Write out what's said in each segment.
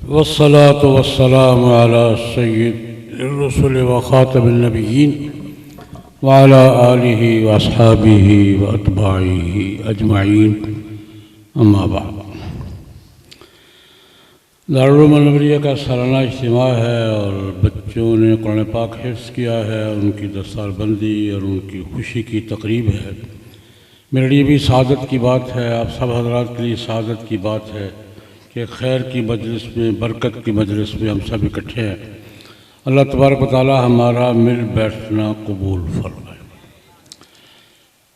والصلاة والسلام على سيد الرسل وخاتم النبيين وعلى آله وأصحابه وأتباعه أجمعين أما بعد۔ دارالعلوم النبویہ کا سالانہ اجتماع ہے اور بچوں نے قرآن پاک حفظ کیا ہے، ان کی دستار بندی اور ان کی خوشی کی تقریب ہے۔ میرے لیے بھی سعادت کی بات ہے، آپ سب حضرات کے لیے سعادت کی بات ہے کہ خیر کی مجلس میں، برکت کی مجلس میں ہم سب اکٹھے ہیں۔ اللہ تبارک و تعالی ہمارا مل بیٹھنا قبول فرمائے۔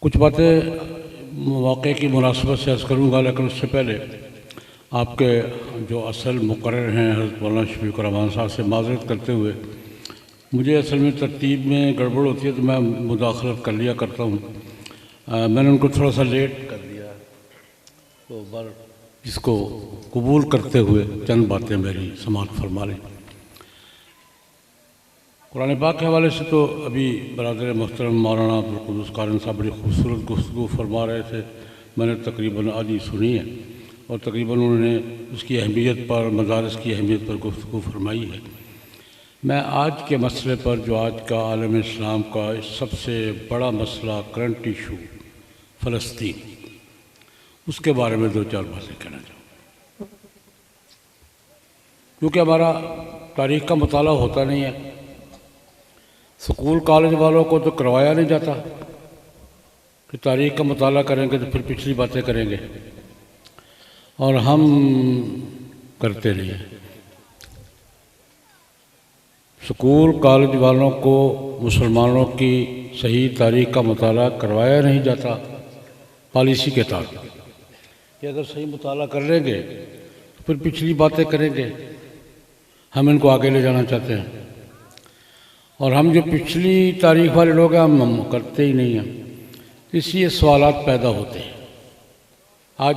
کچھ باتیں واقعے کی مناسبت سے عرض کروں گا، لیکن اس سے پہلے آپ کے جو اصل مقرر ہیں حضرت مولانا شفیق الرحمان صاحب سے معذرت کرتے ہوئے، مجھے اصل میں ترتیب میں گڑبڑ ہوتی ہے تو میں مداخلت کر لیا کرتا ہوں۔ میں نے ان کو تھوڑا سا لیٹ کر دیا، تو جس کو قبول کرتے ہوئے چند باتیں میری سماعت فرما لیں۔ قرآن پاک کے حوالے سے تو ابھی برادر محترم مولانا عبدالقدوس قارن صاحب بڑی خوبصورت گفتگو فرما رہے تھے، میں نے تقریباً آدھی سنی ہے، اور تقریباً انہوں نے اس کی اہمیت پر، مدارس کی اہمیت پر گفتگو فرمائی ہے۔ میں آج کے مسئلے پر، جو آج کا عالم اسلام کا سب سے بڑا مسئلہ، کرنٹ ایشو فلسطین، اس کے بارے میں دو چار باتیں کہنا چاہوں گا، کیونکہ ہمارا تاریخ کا مطالعہ ہوتا نہیں ہے۔ سکول کالج والوں کو تو کروایا نہیں جاتا کہ تاریخ کا مطالعہ کریں گے تو پھر پچھلی باتیں کریں گے، اور ہم کرتے نہیں ہیں۔ سکول کالج والوں کو مسلمانوں کی صحیح تاریخ کا مطالعہ کروایا نہیں جاتا پالیسی کے تحت کہ اگر صحیح مطالعہ کر لیں گے تو پھر پچھلی باتیں کریں گے، ہم ان کو آگے لے جانا چاہتے ہیں، اور ہم جو پچھلی تاریخ والے لوگ ہیں ہم کرتے ہی نہیں ہیں، اس لیے سوالات پیدا ہوتے ہیں۔ آج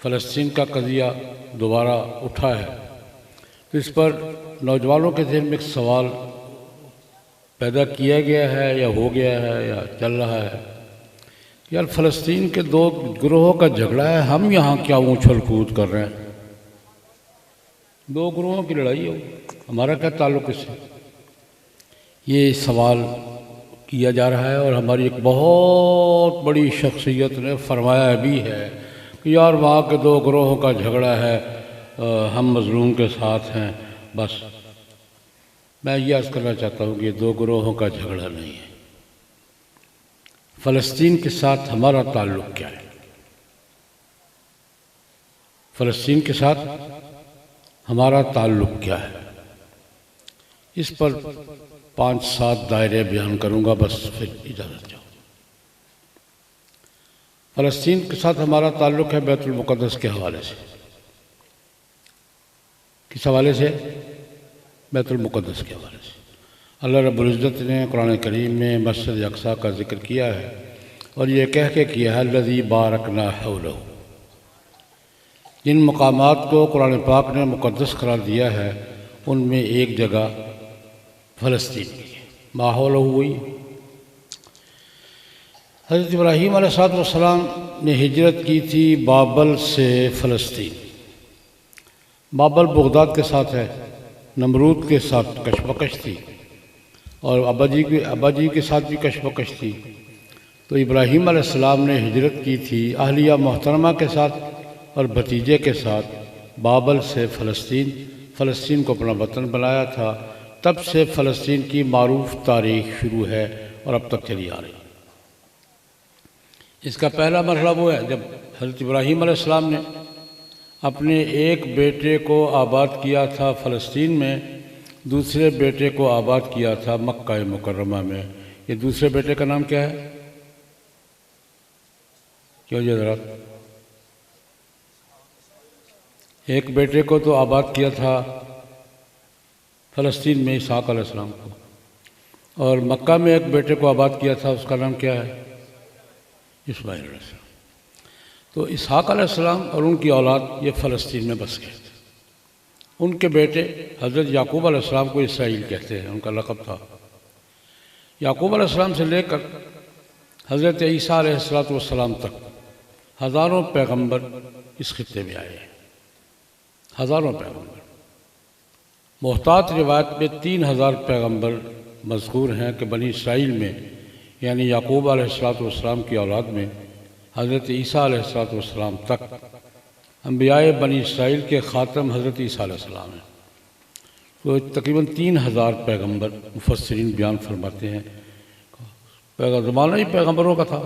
فلسطین کا قضیہ دوبارہ اٹھا ہے، تو اس پر نوجوانوں کے ذہن میں ایک سوال پیدا کیا گیا ہے یا ہو گیا ہے یا چل رہا ہے، یار فلسطین کے دو گروہوں کا جھگڑا ہے، ہم یہاں کیا اونچھل کود کر رہے ہیں؟ دو گروہوں کی لڑائی ہو، ہمارا کیا تعلق اس سے؟ یہ سوال کیا جا رہا ہے، اور ہماری ایک بہت بڑی شخصیت نے فرمایا بھی ہے کہ یار وہاں کے دو گروہوں کا جھگڑا ہے، ہم مظلوم کے ساتھ ہیں۔ بس میں یہ عرض کرنا چاہتا ہوں کہ یہ دو گروہوں کا جھگڑا نہیں ہے۔ فلسطین کے ساتھ ہمارا تعلق کیا ہے؟ فلسطین کے ساتھ ہمارا تعلق کیا ہے؟ اس پر 5-7 دائرے بیان کروں گا، بس پھر اجازت چاہوں۔ فلسطین کے ساتھ ہمارا تعلق ہے بیت المقدس کے حوالے سے۔ کس حوالے سے؟ بیت المقدس کے حوالے سے۔ اللہ رب العزت نے قرآن کریم میں مسجد اقصیٰ کا ذکر کیا ہے، اور یہ کہہ کے کیا ہے الذی بارکنا حولہ۔ جن مقامات کو قرآن پاک نے مقدس قرار دیا ہے ان میں ایک جگہ فلسطین کی ہے۔ ماحول ہوئی حضرت ابراہیم علیہ السلام نے ہجرت کی تھی بابل سے فلسطین۔ بابل بغداد کے ساتھ ہے، نمرود کے ساتھ کشمکش تھی، اور ابا جی کے ساتھ بھی کشمکش تھی۔ تو ابراہیم علیہ السلام نے ہجرت کی تھی اہلیہ محترمہ کے ساتھ اور بھتیجے کے ساتھ بابل سے فلسطین کو اپنا وطن بنایا تھا۔ تب سے فلسطین کی معروف تاریخ شروع ہے اور اب تک چلی آ رہی ہے۔ اس کا پہلا مرحلہ وہ ہے جب حضرت ابراہیم علیہ السلام نے اپنے ایک بیٹے کو آباد کیا تھا فلسطین میں، دوسرے بیٹے کو آباد کیا تھا مکہ مکرمہ میں۔ یہ دوسرے بیٹے کا نام کیا ہے؟ کیوں جی حضرات؟ ایک بیٹے کو تو آباد کیا تھا فلسطین میں اسحاق علیہ السلام کو، اور مکہ میں ایک بیٹے کو آباد کیا تھا، اس کا نام کیا ہے؟ اسماعیل علیہ السلام۔ تو اسحاق علیہ السلام اور ان کی اولاد یہ فلسطین میں بس گئے تھے۔ ان کے بیٹے حضرت یعقوب علیہ السلام کو اسرائیل کہتے ہیں، ان کا لقب تھا۔ یعقوب علیہ السلام سے لے کر حضرت عیسیٰ علیہ السلام تک ہزاروں پیغمبر اس خطے میں آئے ہیں، ہزاروں پیغمبر۔ محتاط روایت میں 3000 پیغمبر مذکور ہیں کہ بنی اسرائیل میں یعنی یعقوب علیہ السلام کی اولاد میں حضرت عیسیٰ علیہ السلام تک انبیاء بنی اسرائیل کے خاتم حضرت عیسیٰ علیہ السلام ہیں۔ تو تقریباً 3000 پیغمبر مفسرین بیان فرماتے ہیں۔ زمانہ ہی پیغمبروں کا تھا،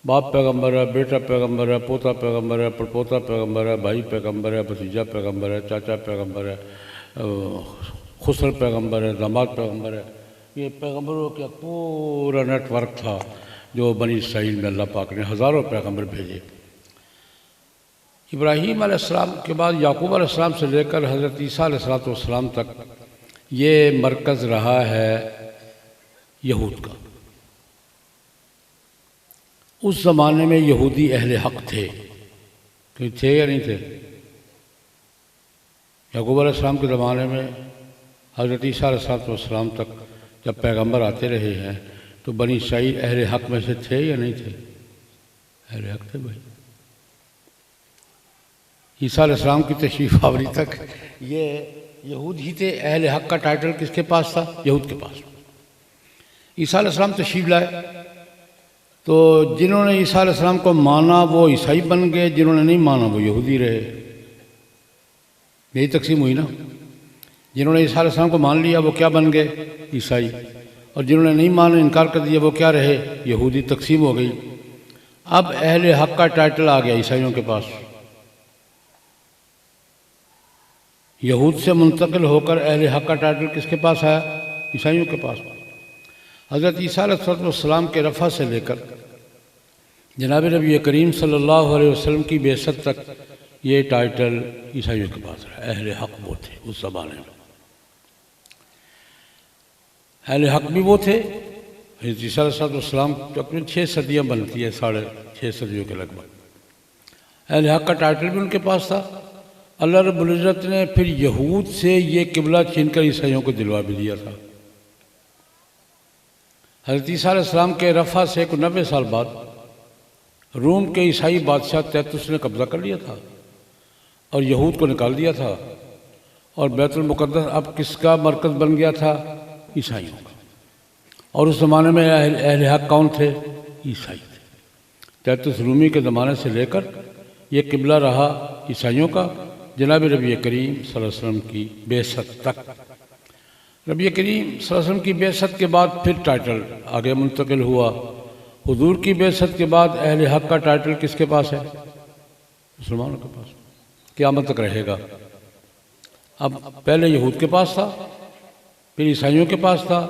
باپ پیغمبر ہے، بیٹا پیغمبر ہے، پوتا پیغمبر ہے، پڑپوتا پیغمبر ہے، بھائی پیغمبر ہے، بھتیجا پیغمبر ہے، چاچا پیغمبر ہے، خسر پیغمبر ہے، داماد پیغمبر ہے۔ یہ پیغمبروں کا پورا نیٹ ورک تھا جو بنی اسرائیل میں اللہ پاک نے ہزاروں پیغمبر بھیجے۔ ابراہیم علیہ السلام کے بعد یعقوب علیہ السلام سے لے کر حضرت عیسیٰ علیہ السلام تک یہ مرکز رہا ہے یہود کا۔ اس زمانے میں یہودی اہل حق تھے، کہ تھے یا نہیں تھے؟ یعقوب علیہ السلام کے زمانے میں حضرت عیسیٰ علیہ السلام تک جب پیغمبر آتے رہے ہیں تو بنی اسرائیل اہل حق میں سے تھے یا نہیں تھے؟ اہل حق تھے بھائی۔ عیسیٰ علیہ السلام کی تشریف آوری تک یہ یہود ہی تھے۔ اہل حق کا ٹائٹل کس کے پاس تھا؟ یہود کے پاس۔ عیسیٰ علیہ السلام تشریف لائے تو جنہوں نے عیسیٰ علیہ السلام کو مانا وہ عیسائی بن گئے، جنہوں نے نہیں مانا وہ یہودی رہے۔ یہی تقسیم ہوئی نا، جنہوں نے عیسیٰ علیہ السلام کو مان لیا وہ کیا بن گئے؟ عیسائی، اور جنہوں نے نہیں مانا انکار کر دیا وہ کیا رہے؟ یہودی۔ تقسیم ہو گئی۔ اب اہل حق کا ٹائٹل آ گیا عیسائیوں کے پاس۔ یہود سے منتقل ہو کر اہل حق کا ٹائٹل کس کے پاس آیا؟ عیسائیوں کے پاس۔ حضرت عیسیٰ علیہ السلام کے رفع سے لے کر جناب نبی کریم صلی اللہ علیہ وسلم کی بعثت تک یہ ٹائٹل عیسائیوں کے پاس رہا۔ اہل حق وہ تھے اس زمانے میں۔ اہل حق بھی وہ تھے۔ حضرت عیسیٰ علیہ السلام تقریباً 6 صدیاں بنتی ہے، 6.5 صدیوں کے لگ بھگ۔ اہل حق کا ٹائٹل بھی ان کے پاس تھا۔ اللہ رب العزت نے پھر یہود سے یہ قبلہ چھین کر عیسائیوں کو دلوا بھی دیا تھا۔ حضرت عیسیٰ علیہ السلام کے رفع سے 90 سال بعد روم کے عیسائی بادشاہ تیتس نے قبضہ کر لیا تھا اور یہود کو نکال دیا تھا، اور بیت المقدس اب کس کا مرکز بن گیا تھا؟ عیسائیوں کا۔ اور اس زمانے میں اہل حق کون تھے؟ عیسائی تھے۔ تیتس رومی کے زمانے سے لے کر یہ قبلہ رہا عیسائیوں کا جناب نبی کریم صلی اللہ علیہ وسلم کی بعثت تک۔ نبی کریم صلی اللہ علیہ وسلم کی بعثت کے بعد پھر ٹائٹل آگے منتقل ہوا۔ حضور کی بعثت کے بعد اہل حق کا ٹائٹل کس کے پاس ہے؟ مسلمانوں کے پاس، قیامت تک رہے گا۔ اب پہلے یہود کے پاس تھا، پھر عیسائیوں کے پاس تھا۔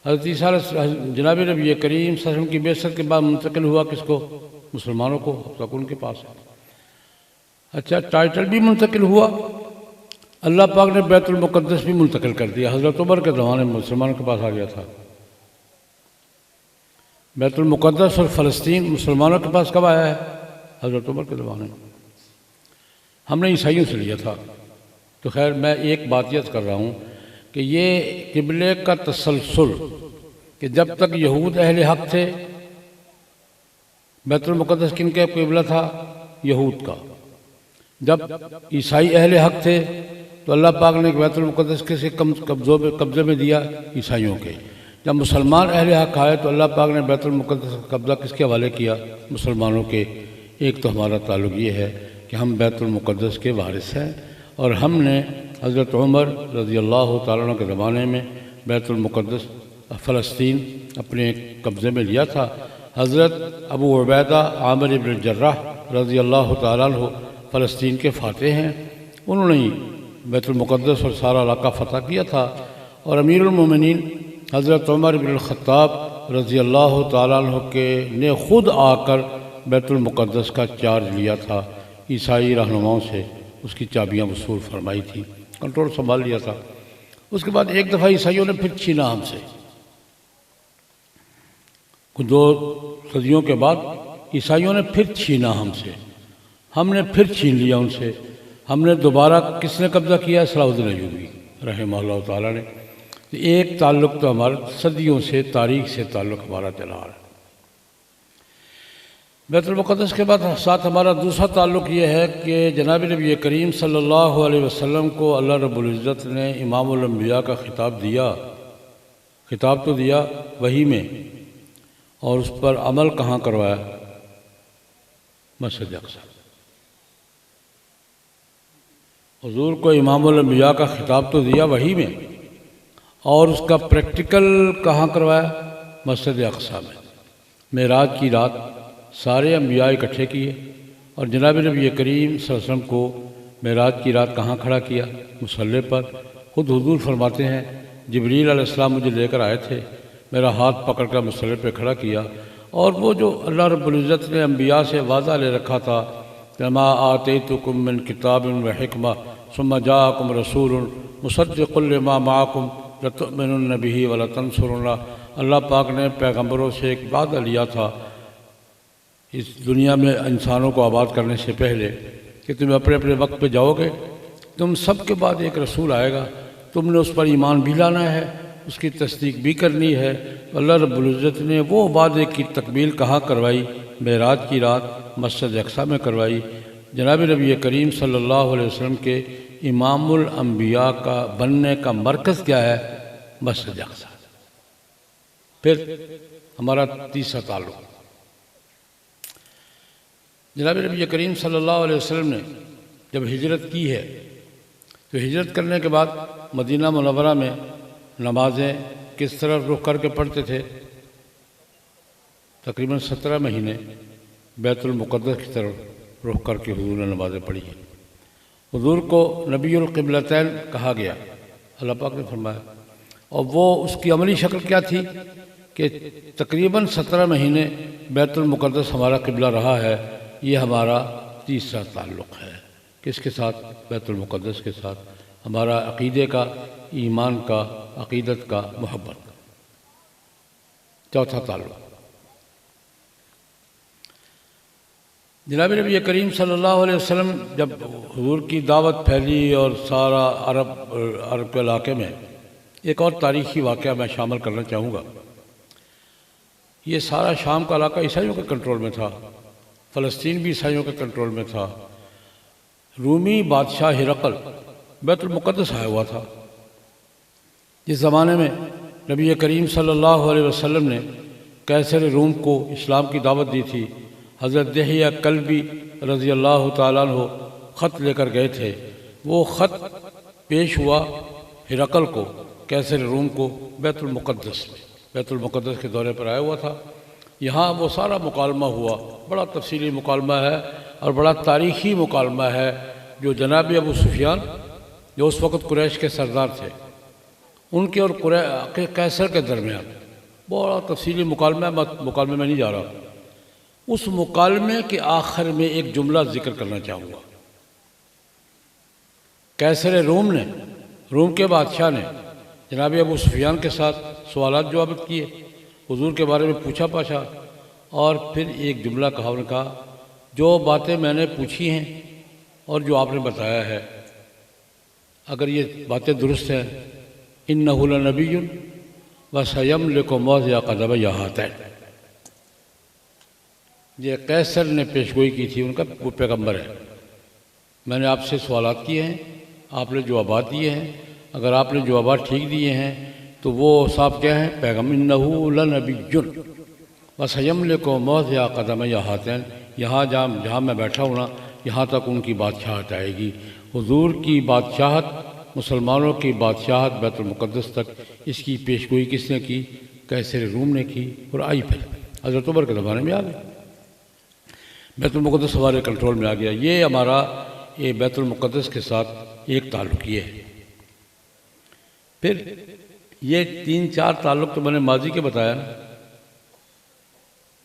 حضرت عیسیٰ جناب نبی کریم صلی اللہ علیہ وسلم کی بعثت کے بعد منتقل ہوا کس کو؟ مسلمانوں کو، اب تک ان کے پاس ہے۔ اچھا، ٹائٹل بھی منتقل ہوا، اللہ پاک نے بیت المقدس بھی منتقل کر دیا۔ حضرت عمر کے زمانے میں مسلمانوں کے پاس آ گیا تھا۔ بیت المقدس اور فلسطین مسلمانوں کے پاس کب آیا ہے؟ حضرت عمر کے زمانے میں۔ ہم نے عیسائیوں سے لیا تھا۔ تو خیر میں ایک بات یاد کر رہا ہوں کہ یہ قبلے کا تسلسل کہ جب تک یہود اہل حق تھے، بیت المقدس کن کا قبلہ تھا؟ یہود کا۔ جب عیسائی اہل حق تھے تو اللہ پاک نے بیت المقدس کے قبضے میں دیا؟ عیسائیوں کے۔ جب مسلمان اہل حق آئے تو اللہ پاک نے بیت المقدس کا قبضہ کس کے حوالے کیا؟ مسلمانوں کے۔ ایک تو ہمارا تعلق یہ ہے کہ ہم بیت المقدس کے وارث ہیں، اور ہم نے حضرت عمر رضی اللہ تعالیٰ عنہ کے زمانے میں بیت المقدس فلسطین اپنے قبضے میں لیا تھا۔ حضرت ابو عبیدہ عامر بن الجراح رضی اللہ تعالیٰ عنہ فلسطین کے فاتح ہیں، انہوں نے بیت المقدس اور سارا علاقہ فتح کیا تھا، اور امیر المومنین حضرت عمر بن الخطاب رضی اللہ تعالیٰ عنہ نے خود آ کر بیت المقدس کا چارج لیا تھا، عیسائی رہنماؤں سے اس کی چابیاں وصول فرمائی تھی، کنٹرول سنبھال لیا تھا۔ اس کے بعد ایک دفعہ عیسائیوں نے پھر چھینا ہم سے، 2 صدیوں کے بعد عیسائیوں نے پھر چھینا ہم سے، ہم نے پھر چھین لیا ان سے۔ ہم نے دوبارہ کس نے قبضہ کیا؟ صلاح الدین ایوبی رحمہ اللہ تعالیٰ نے۔ ایک تعلق تو ہمارا صدیوں سے، تاریخ سے تعلق ہمارا چلا رہا ہے۔ بیت المقدس کے بعد ساتھ ہمارا دوسرا تعلق یہ ہے کہ جناب نبی کریم صلی اللہ علیہ وسلم کو اللہ رب العزت نے امام الانبیاء کا خطاب دیا. خطاب تو دیا وحی میں، اور اس پر عمل کہاں کروایا؟ مسجد اقصی. حضور کو امام الانبیاء کا خطاب تو دیا وحی میں، اور اس کا پریکٹیکل کہاں کروایا؟ مسجد اقصی میں. معراج کی رات سارے انبیاء اکٹھے کیے، اور جناب نبی کریم صلی اللہ علیہ وسلم کو معراج کی رات کہاں کھڑا کیا؟ مصلی پر. خود حضور فرماتے ہیں جبریل علیہ السلام مجھے لے کر آئے تھے، میرا ہاتھ پکڑ کر مصلی پہ کھڑا کیا، اور وہ جو اللہ رب العزت نے انبیاء سے وعدہ لے رکھا تھا ما آتیتکم من کتاب و حکمہ ثم جاءکم رسول مصدق لما معکم لتؤمنن بہ ولتنصرنہ. اللہ پاک نے پیغمبروں سے ایک وعدہ لیا تھا اس دنیا میں انسانوں کو آباد کرنے سے پہلے کہ تم اپنے اپنے وقت پہ جاؤ گے، تم سب کے بعد ایک رسول آئے گا، تم نے اس پر ایمان بھی لانا ہے، اس کی تصدیق بھی کرنی ہے. اللہ رب العزت نے وہ وعدے کی تکمیل کہاں کروائی؟ معراج کی رات مسجد اقصی میں کروائی. جناب نبی کریم صلی اللہ علیہ وسلم کے امام الانبیاء کا بننے کا مرکز کیا ہے؟ مسجد اقصی. پھر ہمارا تیسرا تعلق، جناب نبی کریم صلی اللہ علیہ وسلم نے جب ہجرت کی ہے تو ہجرت کرنے کے بعد مدینہ منورہ میں نمازیں کس طرح رخ کر کے پڑھتے تھے؟ تقریباً 17 مہینے بیت المقدس کی طرف رخ کر کے حضور نے نمازیں پڑھی ہیں. حضور کو نبی القبلتین کہا گیا، اللہ پاک نے فرمایا، اور وہ اس کی عملی شکل کیا تھی کہ تقریباً 17 مہینے بیت المقدس ہمارا قبلہ رہا ہے. یہ ہمارا تیسرا تعلق ہے. کس کے ساتھ؟ بیت المقدس کے ساتھ. ہمارا عقیدے کا، ایمان کا، عقیدت کا، محبت کا. چوتھا تعلق، جناب نبی کریم صلی اللہ علیہ وسلم جب حضور کی دعوت پھیلی اور سارا عرب کے علاقے میں، ایک اور تاریخی واقعہ میں شامل کرنا چاہوں گا. یہ سارا شام کا علاقہ عیسائیوں کے کنٹرول میں تھا، فلسطین بھی عیسائیوں کے کنٹرول میں تھا. رومی بادشاہ ہرقل بیت المقدس آیا ہوا تھا. جس زمانے میں نبی کریم صلی اللہ علیہ وسلم نے قیصر روم کو اسلام کی دعوت دی تھی. حضرت دحیہ کلبی رضی اللہ تعالیٰ عنہ خط لے کر گئے تھے. وہ خط پیش ہوا ہرقل کو، قیصر روم کو، بیت المقدس کے دورے پر آیا ہوا تھا. یہاں وہ سارا مکالمہ ہوا، بڑا تفصیلی مکالمہ ہے اور بڑا تاریخی مکالمہ ہے، جو جناب ابو سفیان جو اس وقت قریش کے سردار تھے ان کے اور قیصر کے درمیان بڑا تفصیلی مکالمہ ہے. مکالمے میں نہیں جا رہا. اس مکالمے کے آخر میں ایک جملہ ذکر کرنا چاہوں گا. قیصر روم کے بادشاہ نے جناب ابو سفیان کے ساتھ سوالات جواب کیے، حضور کے بارے میں پوچھا پاچھا، اور پھر ایک جملہ کہا. انہوں نے کہا جو باتیں میں نے پوچھی ہیں اور جو آپ نے بتایا ہے، اگر یہ باتیں درست ہیں، اِنَّهُ لَنَبِيٌّ وَسَيَمْلِكُ مَوْضِعَ قَدَمَيْ هَاتَيْنِ. یہ قیصر نے پیشگوئی کی تھی، ان کا وہ پیغمبر ہے. میں نے آپ سے سوالات کیے ہیں، آپ نے جوابات دیے ہیں. اگر آپ نے جوابات ٹھیک دیے ہیں تو وہ صاحب کیا ہیں؟ پیغمبر. اِنَّهُ لَنَبِيٌّ وَسَيَمْلِكُ مَوْضِعَ قَدَمَيْ هَاتَيْنِ. یہاں جہاں میں بیٹھا ہوں نا، یہاں تک ان کی بادشاہت آئے گی. حضور کی بادشاہت، مسلمانوں کی بادشاہت بیت المقدس تک، اس کی پیشگوئی کس نے کی؟ قیصر روم نے کی. اور آئی پھر حضرت عمر کے زمانے میں آ گئی، بیت المقدس ہمارے کنٹرول میں آ گیا. یہ ہمارا یہ بیت المقدس کے ساتھ ایک تعلق یہ ہے. پھر یہ 3-4 تعلق تو میں نے ماضی کے بتایا نا،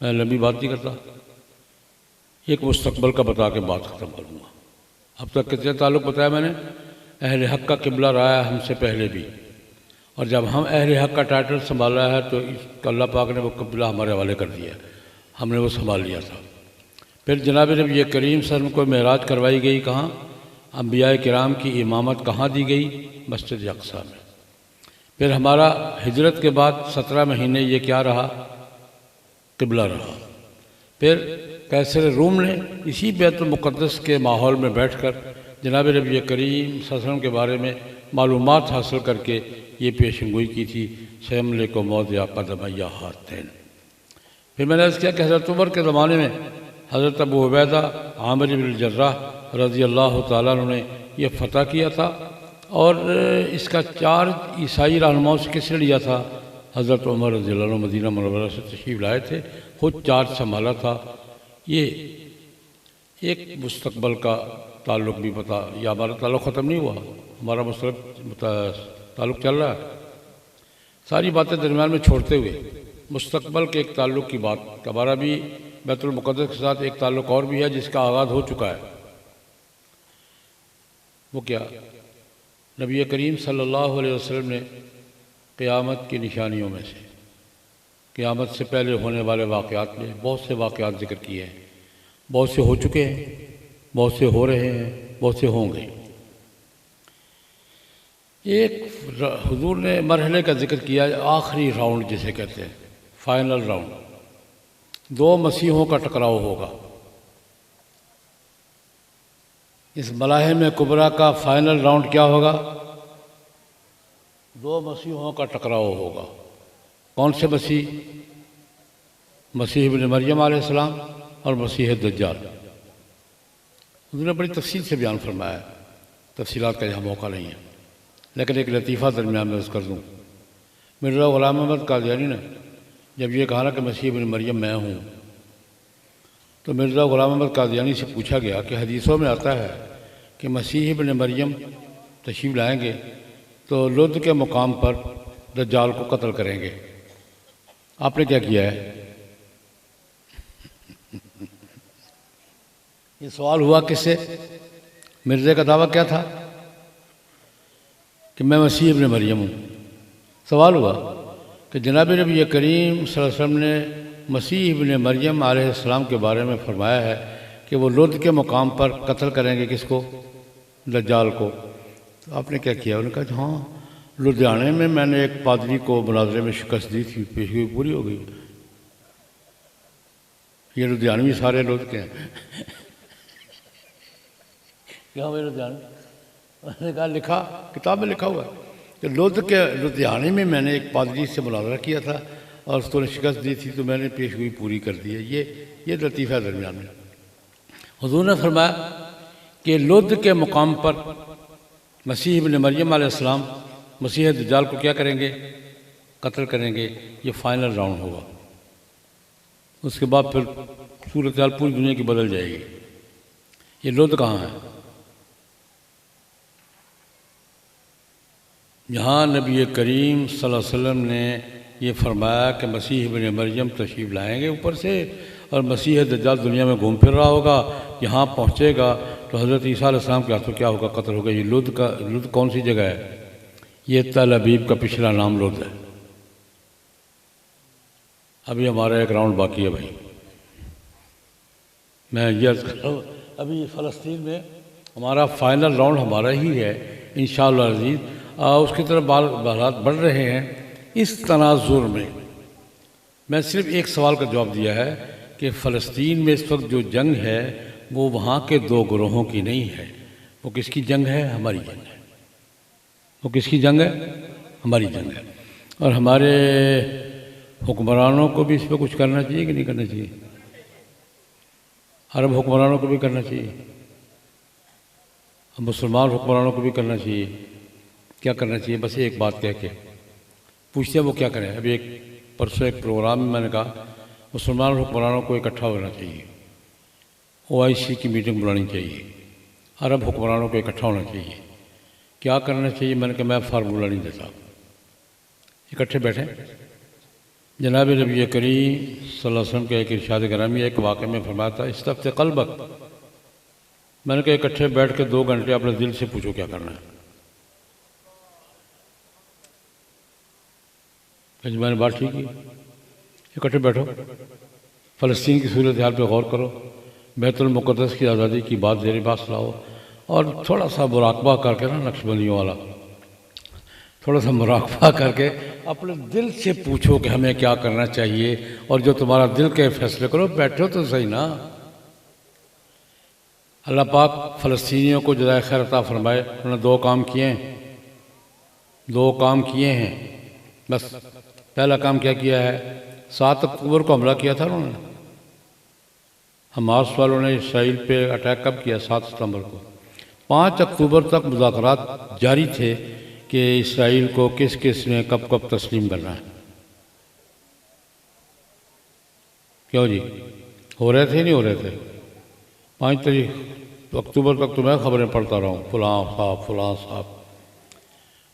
میں لمبی بات نہیں کرتا. ایک مستقبل کا بتا کے بات ختم کروں گا. اب تک کتنے تعلق بتایا میں نے؟ اہل حق کا قبلہ رہا ہے ہم سے پہلے بھی، اور جب ہم اہل حق کا ٹائٹل سنبھالا ہے تو اللہ پاک نے وہ قبلہ ہمارے حوالے کر دیا ہے، ہم نے وہ سنبھال لیا تھا. پھر جناب نبی کریم صلی اللہ علیہ وسلم کو معراج کروائی گئی. کہاں؟ انبیاء کرام کی امامت کہاں دی گئی؟ مسجد اقصی میں. پھر ہمارا ہجرت کے بعد 17 مہینے یہ کیا رہا؟ قبلہ رہا. پھر قیصر روم نے اسی بیت المقدس کے ماحول میں بیٹھ کر جناب نبی کریم صلی اللہ علیہ وسلم کے بارے میں معلومات حاصل کر کے یہ پیشن گوئی کی تھی سیملے کو موضع قدم یا ہاتین۔ پھر میں نے عرض کیا کہ حضرت عمر کے زمانے میں حضرت ابو عبیدہ عامر بن الجراح رضی اللہ تعالیٰ عنہ نے یہ فتح کیا تھا، اور اس کا چارج عیسائی رہنماؤں سے کس نے لیا تھا؟ حضرت عمر رضی اللہ عنہ مدینہ منورہ سے تشریف لائے تھے، خود چارج سنبھالا تھا۔ یہ ایک مستقبل کا تعلق بھی پتا، یا ہمارا تعلق ختم نہیں ہوا، ہمارا تعلق چل رہا ہے، ساری باتیں درمیان میں چھوڑتے ہوئے مستقبل کے ایک تعلق کی بات۔ ہمارا بھی بیت المقدس کے ساتھ ایک تعلق اور بھی ہے جس کا آغاز ہو چکا ہے۔ وہ کیا؟ نبی کریم صلی اللہ علیہ وسلم نے قیامت کی نشانیوں میں سے، قیامت سے پہلے ہونے والے واقعات میں بہت سے واقعات ذکر کیے ہیں، بہت سے ہو چکے ہیں، بہت سے ہو رہے ہیں، بہت سے ہوں گے۔ ایک حضور نے مرحلے کا ذکر کیا، آخری راؤنڈ جسے کہتے ہیں، فائنل راؤنڈ، دو مسیحوں کا ٹکراؤ ہوگا۔ اس ملاحم کبریٰ کا فائنل راؤنڈ کیا ہوگا؟ دو مسیحوں کا ٹکراؤ ہوگا۔ کون سے مسیح؟ مسیح ابن مریم علیہ السلام اور مسیح دجال۔ حضور نے بڑی تفصیل سے بیان فرمایا ہے، تفصیلات کا یہاں موقع نہیں ہے، لیکن ایک لطیفہ درمیان میں عرض کر دوں۔ مرزا غلام احمد قادیانی نے جب یہ کہا کہ مسیح ابن مریم میں ہوں، تو مرزا غلام احمد قادیانی سے پوچھا گیا کہ حدیثوں میں آتا ہے کہ مسیح ابن مریم تشریف لائیں گے تو لد کے مقام پر دجال کو قتل کریں گے، آپ نے کیا کیا ہے؟ یہ سوال ہوا کس سے؟ مرزا کا دعویٰ کیا تھا کہ میں مسیح ابن مریم ہوں۔ سوال ہوا کہ جناب نبی کریم صلی اللہ علیہ وسلم نے مسیح ابن مریم علیہ السلام کے بارے میں فرمایا ہے کہ وہ لد کے مقام پر قتل کریں گے کس کو؟ دجال کو۔ تو آپ نے کیا کیا؟ انہوں نے کہا ہاں، لدھیانے میں نے ایک پادری کو مناظرے میں شکست دی تھی، پیشگوئی پوری ہو گئی۔ یہ لدھیانوی سارے لوگ کے ہیں۔ کیا ہوئے لدھیانوی؟ انہوں نے کہا لکھا، کتاب میں لکھا ہوا ہے کہ لدھیانے میں نے ایک پادری سے مناظرہ کیا تھا اور اس کو نے شکست دی تھی، تو میں نے پیشگوئی پوری کر دی ہے۔ یہ لطیفہ درمیان میں حضور نے فرمایا کہ لد کے مقام پر مسیح ابن مریم علیہ السلام مسیح دجال کو کیا کریں گے؟ قتل کریں گے۔ یہ فائنل راؤنڈ ہوگا، اس کے بعد پھر صورتحال پوری دنیا کی بدل جائے گی۔ یہ لد کہاں ہے؟ یہاں نبی کریم صلی اللہ علیہ وسلم نے یہ فرمایا کہ مسیح ابن مریم تشریف لائیں گے اوپر سے، اور مسیح دجال دنیا میں گھوم پھر رہا ہوگا، یہاں پہنچے گا تو حضرت عیسیٰ علیہ السلام کے ہاتھوں کیا ہوگا؟ قتل ہوگا۔ یہ لد کون سی جگہ ہے؟ یہ تل ابیب کا پچھلا نام لد ہے۔ ابھی ہمارا ایک راؤنڈ باقی ہے بھائی، میں یہ عرض کر رہا ہوں، ابھی فلسطین میں ہمارا فائنل راؤنڈ ہمارا ہی ہے انشاءاللہ عزیز۔ اس کی طرف حالات بڑھ رہے ہیں۔ اس تناظر میں صرف ایک سوال کا جواب دیا ہے کہ فلسطین میں اس وقت جو جنگ ہے وہ وہاں کے دو گروہوں کی نہیں ہے۔ وہ کس کی جنگ ہے؟ ہماری جنگ ہے۔ وہ کس کی جنگ ہے؟ ہماری جنگ ہے۔ اور ہمارے حکمرانوں کو بھی اس پہ کچھ کرنا چاہیے کہ نہیں کرنا چاہیے؟ عرب حکمرانوں کو بھی کرنا چاہیے، مسلمان حکمرانوں کو بھی کرنا چاہیے۔ کیا کرنا چاہیے؟ بس ایک بات کہہ کے پوچھتے ہیں وہ کیا کریں۔ ابھی پرسوں ایک پروگرام میں نے کہا مسلمان حکمرانوں کو اکٹھا ہونا چاہیے، OIC کی میٹنگ بلانی چاہیے، عرب حکمرانوں کو اکٹھا ہونا چاہیے۔ کیا کرنا چاہیے؟ میں نے کہا میں فارمولہ نہیں دیتا، اکٹھے بیٹھیں۔ جناب نبی کریم صلی اللہ علیہ وسلم کے ایک ارشاد گرامی ایک واقعے میں فرمایا تھا استفت قلبک۔ میں نے کہا اکٹھے بیٹھ کے 2 گھنٹے اپنے دل سے پوچھو کیا کرنا ہے۔ میں نے بات ٹھیک کی، اکٹھے بیٹھو، فلسطین کی صورتحال پہ غور کرو، بیت المقدس کی آزادی کی بات زیر بحث لاؤ، اور تھوڑا سا مراقبہ کر کے نا، نقش بندیوں والا، تھوڑا سا مراقبہ کر کے اپنے دل سے پوچھو کہ ہمیں کیا کرنا چاہیے، اور جو تمہارا دل کے فیصلے کرو، بیٹھو تو صحیح نا۔ اللہ پاک فلسطینیوں کو جزائے خیر عطا فرمائے، انہوں نے دو کام کیے ہیں بس۔ پہلا کام کیا ہے؟ 7 اکتوبر کو حملہ کیا تھا انہوں نے، حماس والوں نے اسرائیل پہ اٹیک کب کیا؟ 7 ستمبر کو۔ 5 اکتوبر تک مذاکرات جاری تھے کہ اسرائیل کو کس نے کب تسلیم کرنا ہے۔ کیوں جی؟ ہو رہے تھے نہیں ہو رہے تھے؟ 5 اکتوبر تک تو میں خبریں پڑھتا رہا ہوں، فلاں صاحب۔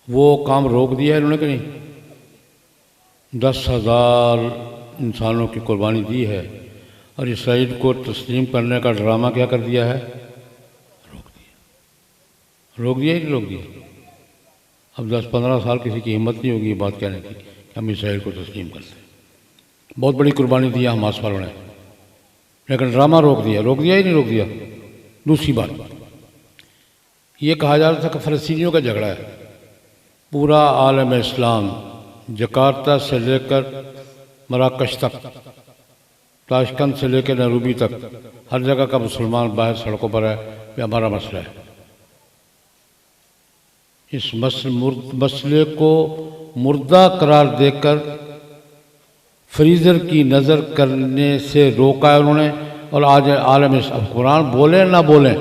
وہ کام روک دیا ہے انہوں نے کہ نہیں؟ 10,000 انسانوں کی قربانی دی ہے، اور اسرائیل کو تسلیم کرنے کا ڈرامہ کیا کر دیا ہے؟ روک دیا ہی نہیں روک دیا۔ اب 10-15 سال کسی کی ہمت نہیں ہوگی یہ بات کہنے کی کہ ہم اسرائیل کو تسلیم کرتے ہیں۔ بہت بڑی قربانی دی حماس والوں نے، لیکن ڈرامہ روک دیا ہی نہیں روک دیا۔ دوسری بات، یہ کہا جا رہا تھا کہ فلسطینیوں کا جھگڑا ہے، پورا عالم اسلام جکارتہ سے لے کر مراکش تک، تاشکند سے لے کر نیروبی تک، ہر جگہ کا مسلمان باہر سڑکوں پر ہے، یہ ہمارا مسئلہ ہے۔ اس مسئلے کو مردہ قرار دے کر فریزر کی نظر کرنے سے روکا ہے انہوں نے، اور آج عالم حکمران بولیں نہ بولیں،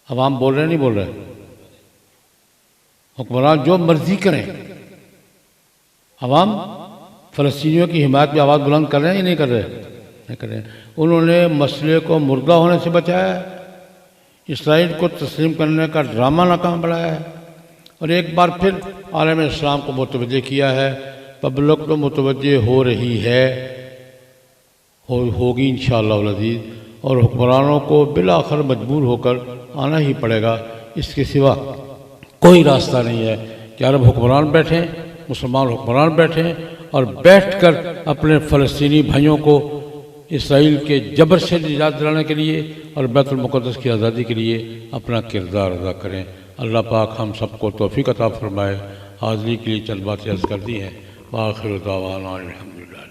عوام بول رہے نہیں بول رہے، حکمران جو مرضی کریں، عوام فلسطینیوں کی حمایت میں آواز بلند کر رہے ہیں یا نہیں کر رہے؟ نہیں کر رہے ہیں۔ انہوں نے مسئلے کو مردہ ہونے سے بچایا ہے، اسرائیل کو تسلیم کرنے کا ڈرامہ ناکام بنایا ہے، اور ایک بار پھر عالم اسلام کو متوجہ کیا ہے۔ پبلک تو متوجہ ہو رہی ہے، ہوگی انشاءاللہ العزیز، اور حکمرانوں کو بالآخر مجبور ہو کر آنا ہی پڑے گا، اس کے سوا کوئی راستہ نہیں ہے کہ عرب حکمران بیٹھیں، مسلمان حکمران بیٹھیں، اور بیٹھ کر اپنے فلسطینی بھائیوں کو اسرائیل کے جبر سے نجات دلانے کے لیے اور بیت المقدس کی آزادی کے لیے اپنا کردار ادا کریں۔ اللہ پاک ہم سب کو توفیق عطا فرمائے۔ حاضری کے لیے چند باتیں عرض کر دی ہیں۔ وآخر دعوانا الحمدللہ۔